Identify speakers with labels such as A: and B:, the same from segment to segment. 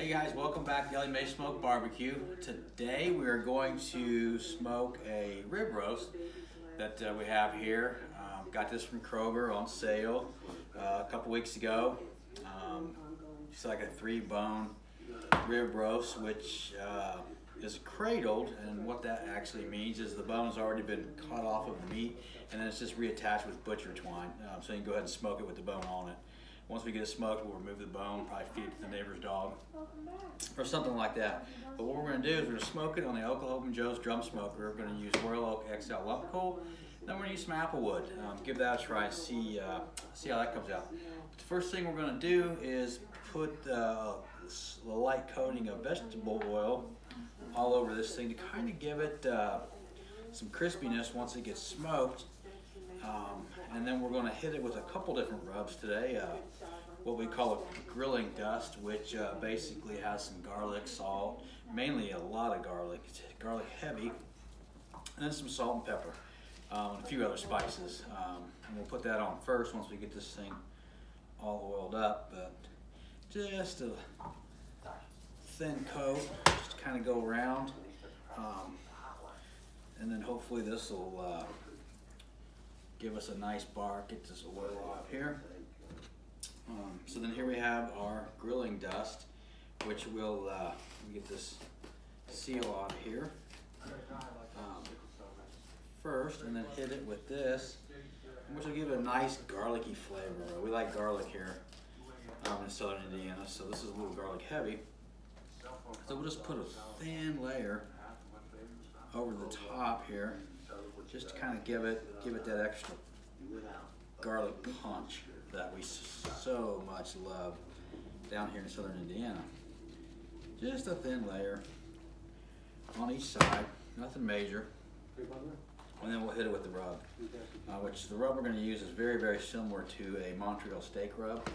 A: Hey guys, welcome back to Elli-May Smoke Barbecue. Today we are going to smoke a rib roast that we have here. Got this from Kroger on sale a couple weeks ago. It's like a 3-bone rib roast, which is cradled, and what that actually means is the bone's already been cut off of the meat, and then it's just reattached with butcher twine. So you can go ahead and smoke it with the bone on it. Once we get it smoked, we'll remove the bone, probably feed it to the neighbor's dog, or something like that. But what we're going to do is we're going to smoke it on the Oklahoma Joe's drum smoker. We're going to use Royal Oak XL lump coal. Then we're going to use some apple wood. Give that a try and see how that comes out. But the first thing we're going to do is put a light coating of vegetable oil all over this thing to kind of give it some crispiness once it gets smoked. And then we're going to hit it with a couple different rubs today. What we call a grilling dust, which basically has some garlic, salt, mainly a lot of garlic. It's garlic heavy, and then some salt and pepper, and a few other spices. And we'll put that on first once we get this thing all oiled up. But just a thin coat, just kind of go around, and then hopefully this will give us a nice bark, get this oil off here. So then here we have our grilling dust, which will get this seal off here first, and then hit it with this, which will give it a nice garlicky flavor. We like garlic here in southern Indiana, so this is a little garlic heavy. So we'll just put a thin layer over the top here, just to kind of give it that extra garlic punch that we so much love down here in southern Indiana. Just a thin layer on each side, nothing major. And then we'll hit it with the rub, which the rub we're going to use is very, very similar to a Montreal steak rub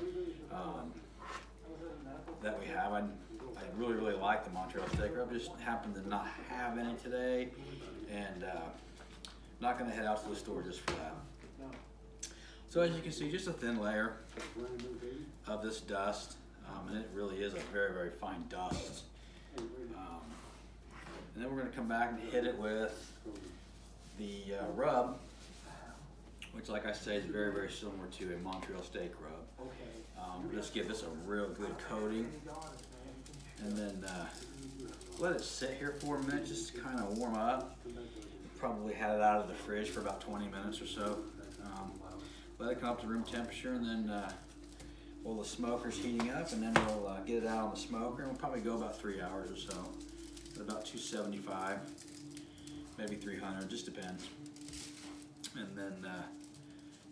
A: that we have. I really, really like the Montreal steak rub. Just happen to not have any today, and not going to head out to the store just for that. So as you can see, just a thin layer of this dust, and it really is a very, very fine dust. And then we're going to come back and hit it with the rub, which, like I say, is very, very similar to a Montreal steak rub. Just give this a real good coating, and then let it sit here for a minute just to kind of warm up. Probably had it out of the fridge for about 20 minutes or so. Let it come up to room temperature, and then well, the smoker's heating up, and then we'll get it out on the smoker, and we'll probably go about 3 hours or so, at about 275, maybe 300, just depends. And then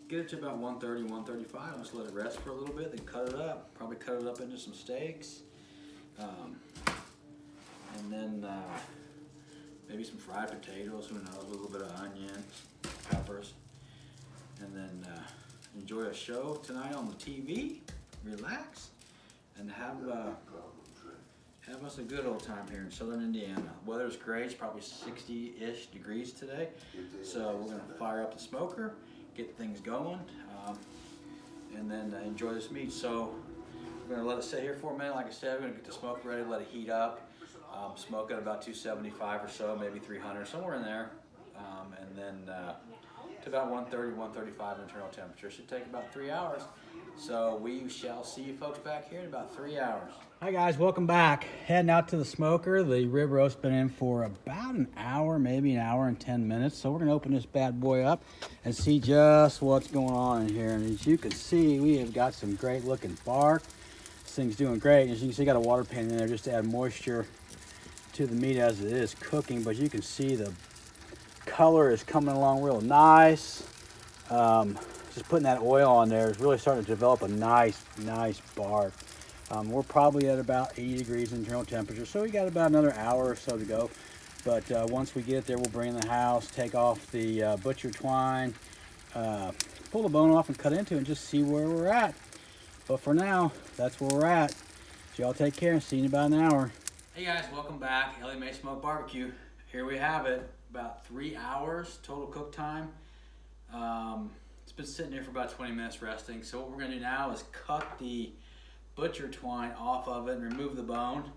A: get it to about 130, 135, and just let it rest for a little bit, then cut it up. Probably cut it up into some steaks, and then maybe some fried potatoes, who knows, a little bit of onion, peppers, and then enjoy a show tonight on the TV, relax, and have us a good old time here in southern Indiana. Weather's great, it's probably 60-ish degrees today, so we're going to fire up the smoker, get things going, and then enjoy this meat. So we're going to let it sit here for a minute. Like I said, we're going to get the smoke ready, let it heat up. Smoke at about 275 or so, maybe 300, somewhere in there, and then to about 130, 135 internal temperature. Should take about 3 hours. So we shall see you folks back here in about 3 hours. Hi guys, welcome back. Heading out to the smoker. The rib roast been in for about an hour, maybe an hour and 10 minutes. So we're gonna open this bad boy up and see just what's going on in here. And as you can see, we have got some great looking bark. This thing's doing great. And as you can see, got a water pan in there just to add moisture to the meat as it is cooking, but you can see the color is coming along real nice. Just putting that oil on there is really starting to develop a nice bark. We're probably at about 80 degrees internal temperature, so we got about another hour or so to go. But once we get there, we'll bring in the house, take off the butcher twine, pull the bone off and cut into it and just see where we're at. But for now, that's where we're at. So y'all take care and see you in about an hour. Hey guys, welcome back. Elli-May Smoke Barbecue. Here we have it, about 3 hours total cook time. It's been sitting here for about 20 minutes resting. So what we're gonna do now is cut the butcher twine off of it and remove the bone. And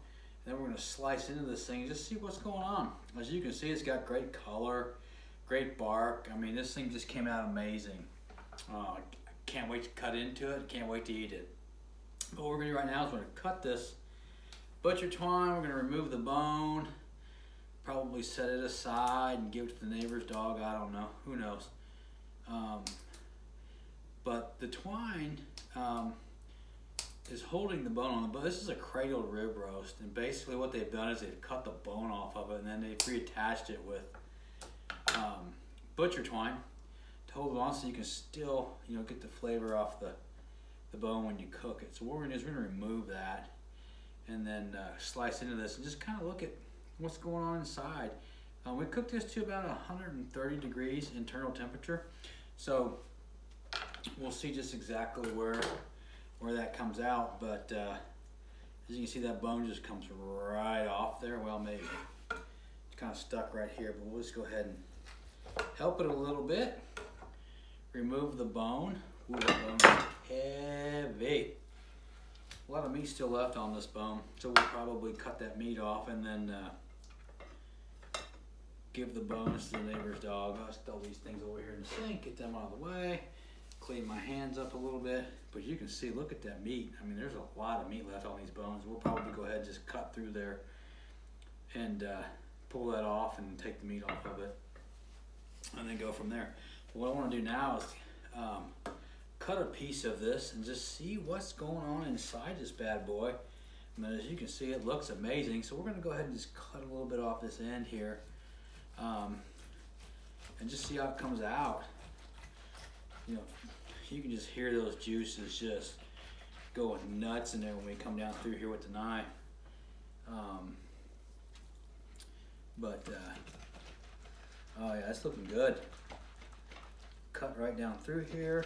A: then we're gonna slice into this thing and just see what's going on. As you can see, it's got great color, great bark. I mean, this thing just came out amazing. I can't wait to cut into it, can't wait to eat it. But what we're gonna do right now is we're gonna cut this butcher twine, we're gonna remove the bone, probably set it aside and give it to the neighbor's dog, I don't know, who knows. But the twine is holding the bone on the bone. This is a cradled rib roast, and basically what they've done is they've cut the bone off of it and then they've reattached it with butcher twine to hold it on so you can still, you know, get the flavor off the bone when you cook it. So what we're gonna do is we're gonna remove that and then slice into this and just kind of look at what's going on inside. We cooked this to about 130 degrees internal temperature, so we'll see just exactly where that comes out. But as you can see, that bone just comes right off there. Well, maybe it's kind of stuck right here, but we'll just go ahead and help it a little bit. Remove the bone. Ooh, that bone is heavy. A lot of meat still left on this bone, so we'll probably cut that meat off and then give the bones to the neighbor's dog. I'll throw these things over here in the sink, get them out of the way, clean my hands up a little bit. But you can see, look at that meat. I mean, there's a lot of meat left on these bones. We'll probably go ahead and just cut through there and pull that off and take the meat off of it and then go from there. What I want to do now is cut a piece of this and just see what's going on inside this bad boy. And as you can see, it looks amazing. So we're going to go ahead and just cut a little bit off this end here and just see how it comes out. You know, you can just hear those juices just going nuts in there when we come down through here with the knife. Oh yeah, it's looking good. Cut right down through here.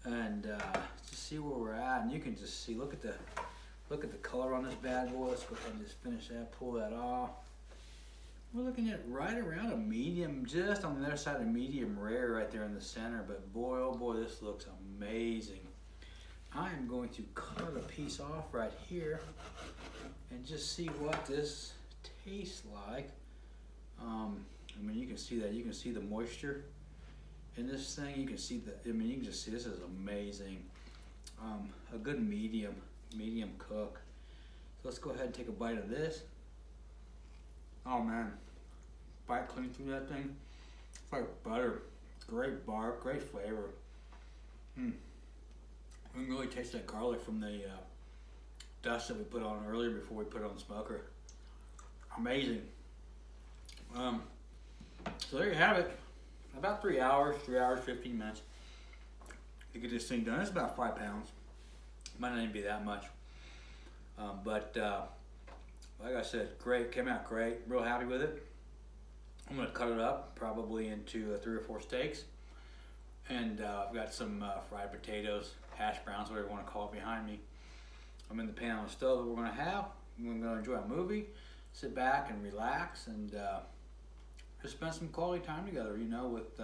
A: And just see where we're at, and you can just see, look at the color on this bad boy. Let's go ahead and just finish that, pull that off. We're looking at right around a medium, just on the other side of medium rare right there in the center. But boy, oh boy, this looks amazing. I am going to cut a piece off right here and just see what this tastes like. I mean, you can see that. You can see the moisture in this thing. You can see the, I mean, you can just see this is amazing. A good medium cook. So let's go ahead and take a bite of this. Oh man, bite clean through that thing. It's like butter. Great bark, great flavor. You can really taste that garlic from the dust that we put on earlier before we put it on the smoker. Amazing. So there you have it. About 3 hours, 15 minutes to get this thing done. It's about 5 pounds. Might not even be that much. But like I said, great, came out great. Real happy with it. I'm gonna cut it up probably into 3 or 4 steaks. And I've got some fried potatoes, hash browns, whatever you wanna call it, behind me. I'm in the pan on the stove that we're gonna have. I'm gonna enjoy a movie, sit back and relax, and just spend some quality time together, you know, with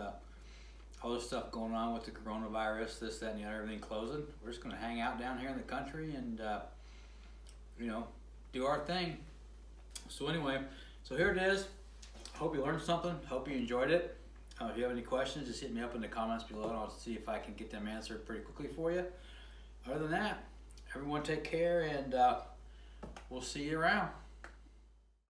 A: all this stuff going on with the coronavirus, this, that, and the other, everything closing. We're just gonna hang out down here in the country and, you know, do our thing. So anyway, so here it is. Hope you learned something. Hope you enjoyed it. If you have any questions, just hit me up in the comments below and I'll see if I can get them answered pretty quickly for you. Other than that, everyone take care, and we'll see you around.